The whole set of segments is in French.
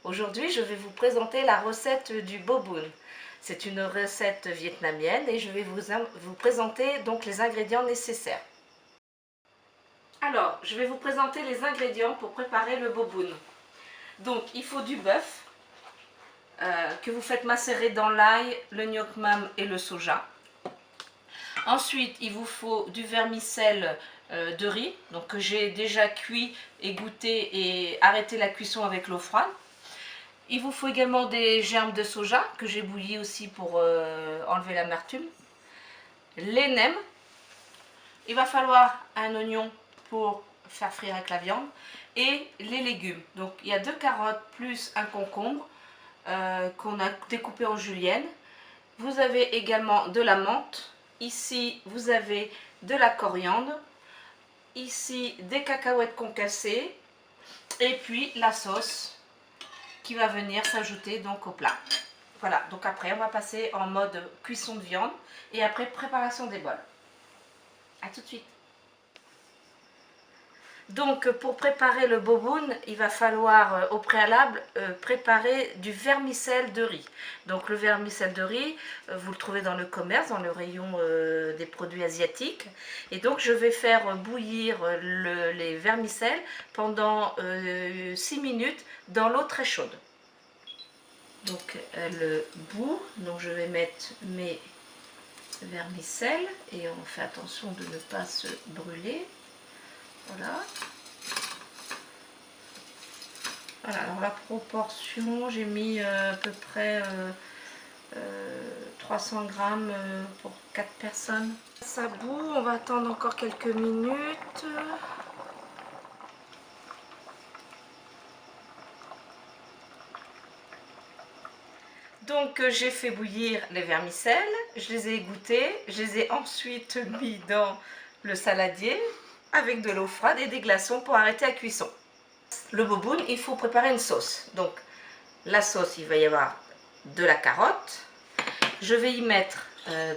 Aujourd'hui, je vais vous présenter la recette du boboon. C'est une recette vietnamienne et je vais vous présenter donc les ingrédients nécessaires. Alors, je vais vous présenter les ingrédients pour préparer le boboon. Donc, il faut du bœuf que vous faites macérer dans l'ail, le ngoc mam et le soja. Ensuite, il vous faut du vermicelle de riz, donc que j'ai déjà cuit, égoutter et arrêter la cuisson avec l'eau froide. Il vous faut également des germes de soja que j'ai bouilli aussi pour enlever l'amertume. Les nems. Il va falloir un oignon pour faire frire avec la viande. Et les légumes. Donc il y a 2 carottes plus un concombre qu'on a découpé en julienne. Vous avez également de la menthe. Ici vous avez de la coriandre. Ici des cacahuètes concassées. Et puis la sauce qui va venir s'ajouter donc au plat. Voilà, donc après on va passer en mode cuisson de viande et après préparation des bols. A tout de suite. Donc pour préparer le boboon, il va falloir au préalable préparer du vermicelle de riz. Donc le vermicelle de riz, vous le trouvez dans le commerce, dans le rayon des produits asiatiques. Et donc je vais faire bouillir les vermicelles pendant 6 minutes dans l'eau très chaude. Donc elle bout, donc je vais mettre mes vermicelles et on fait attention de ne pas se brûler. Voilà. Voilà, alors la proportion, j'ai mis à peu près 300 grammes pour 4 personnes. Ça bout, on va attendre encore quelques minutes. Donc j'ai fait bouillir les vermicelles, je les ai égouttées, je les ai ensuite mis dans le saladier avec de l'eau froide et des glaçons pour arrêter la cuisson. Le boboon, il faut préparer une sauce. Donc la sauce, il va y avoir de la carotte. Je vais y mettre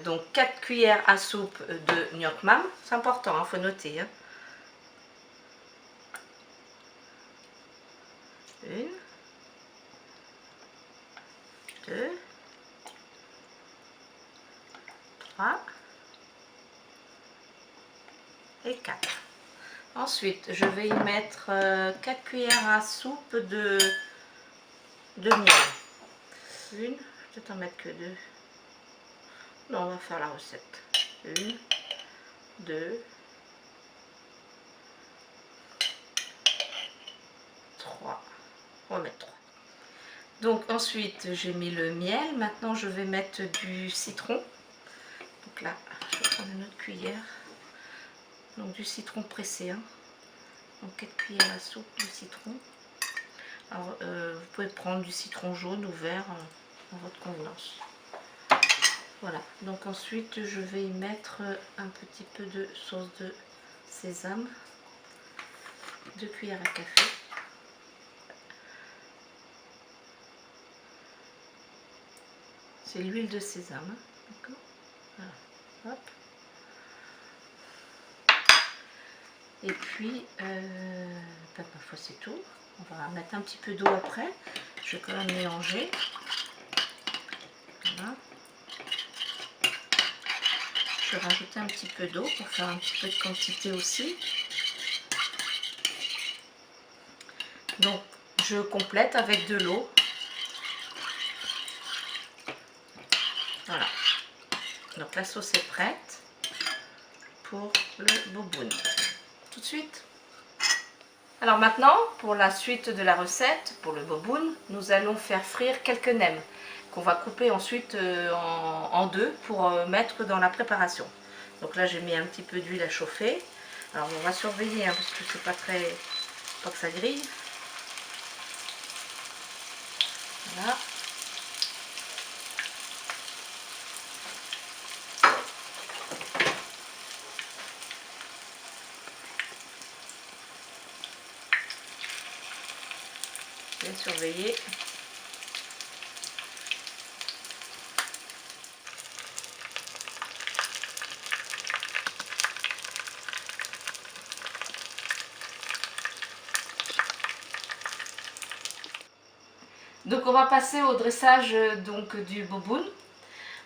donc 4 cuillères à soupe de ngoc mam. C'est important, il faut noter. Hein. 1, 2, 3 et 4. Ensuite, je vais y mettre 4 cuillères à soupe de miel. Une, je vais peut-être en mettre que 2. Non, on va faire la recette. 1, 2, 3. On va mettre 3. Donc ensuite, j'ai mis le miel. Maintenant, je vais mettre du citron. Donc là, je vais prendre une autre cuillère. Donc du citron pressé. Hein. Donc 4 cuillères à soupe de citron. Alors, vous pouvez prendre du citron jaune ou vert en votre convenance. Voilà. Donc ensuite, je vais y mettre un petit peu de sauce de sésame. 2 cuillères à café. C'est l'huile de sésame. D'accord. Voilà. Hop. Et puis, ma foi c'est tout. On va mettre un petit peu d'eau après. Je vais quand même mélanger. Voilà. Je vais rajouter un petit peu d'eau pour faire un petit peu de quantité aussi. Donc, je complète avec de l'eau. Voilà. Donc, la sauce est prête pour le boboon. Tout de suite. Alors maintenant, pour la suite de la recette, pour le boboon, nous allons faire frire quelques nems qu'on va couper ensuite en deux pour mettre dans la préparation. Donc là, j'ai mis un petit peu d'huile à chauffer. Alors on va surveiller hein, parce que c'est pas que ça grille. Voilà. Bien surveiller. Donc on va passer au dressage donc, du boboon.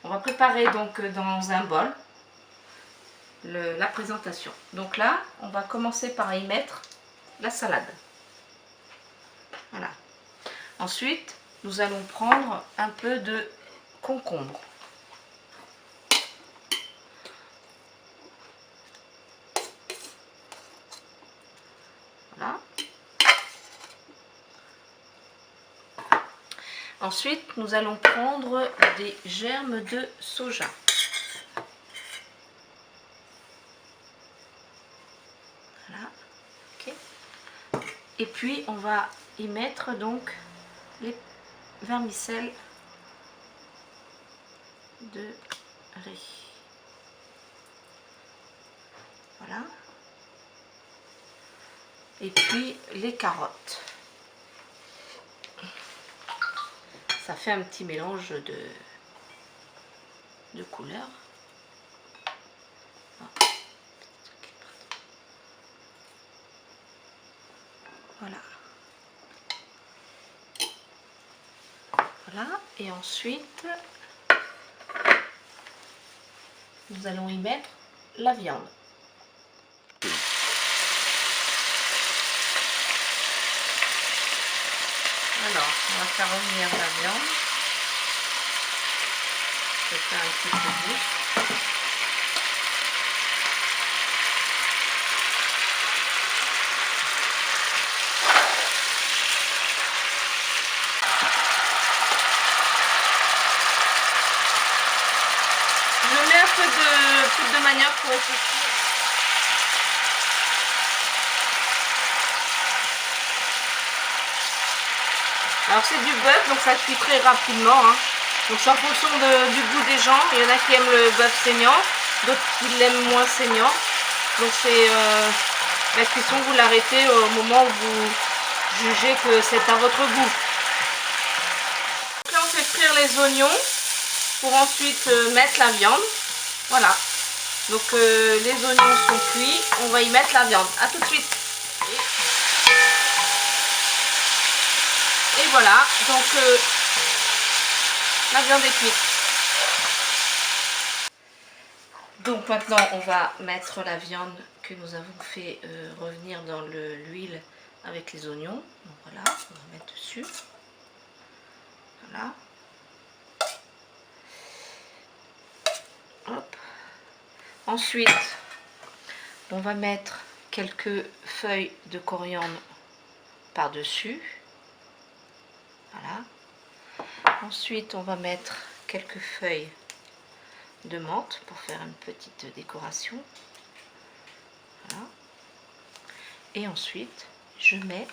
On va préparer donc dans un bol la présentation. Donc là, on va commencer par y mettre la salade. Voilà. Ensuite, nous allons prendre un peu de concombre. Voilà. Ensuite, nous allons prendre des germes de soja. Voilà. Okay. Et puis, on va y mettre donc les vermicelles de riz. Voilà. Et puis, les carottes. Ça fait un petit mélange de couleurs. Voilà. Voilà. Et ensuite, nous allons y mettre la viande. Alors, on va faire revenir la viande. Je fais un petit peu plus. Je mets un peu de poudre de manioc pour épaissir. Alors c'est du bœuf, donc ça cuit très rapidement. Hein. Donc c'est en fonction du goût des gens. Il y en a qui aiment le bœuf saignant, d'autres qui l'aiment moins saignant. Donc c'est la cuisson, vous l'arrêtez au moment où vous jugez que c'est à votre goût. Donc là on fait frire les oignons pour ensuite mettre la viande. Voilà. Donc les oignons sont cuits, on va y mettre la viande. A tout de suite. Et voilà, donc la viande est cuite. Donc maintenant on va mettre la viande que nous avons fait revenir dans l'huile avec les oignons. Donc voilà, on va mettre dessus. Voilà. Hop. Ensuite, on va mettre quelques feuilles de coriandre par-dessus. Voilà. Ensuite, on va mettre quelques feuilles de menthe pour faire une petite décoration. Voilà. Et ensuite, je mets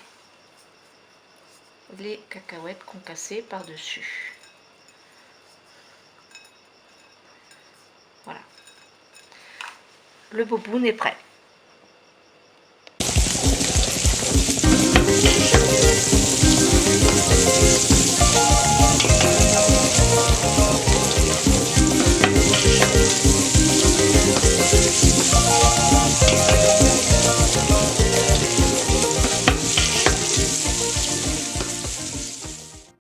les cacahuètes concassées par-dessus. Voilà. Le boboon est prêt.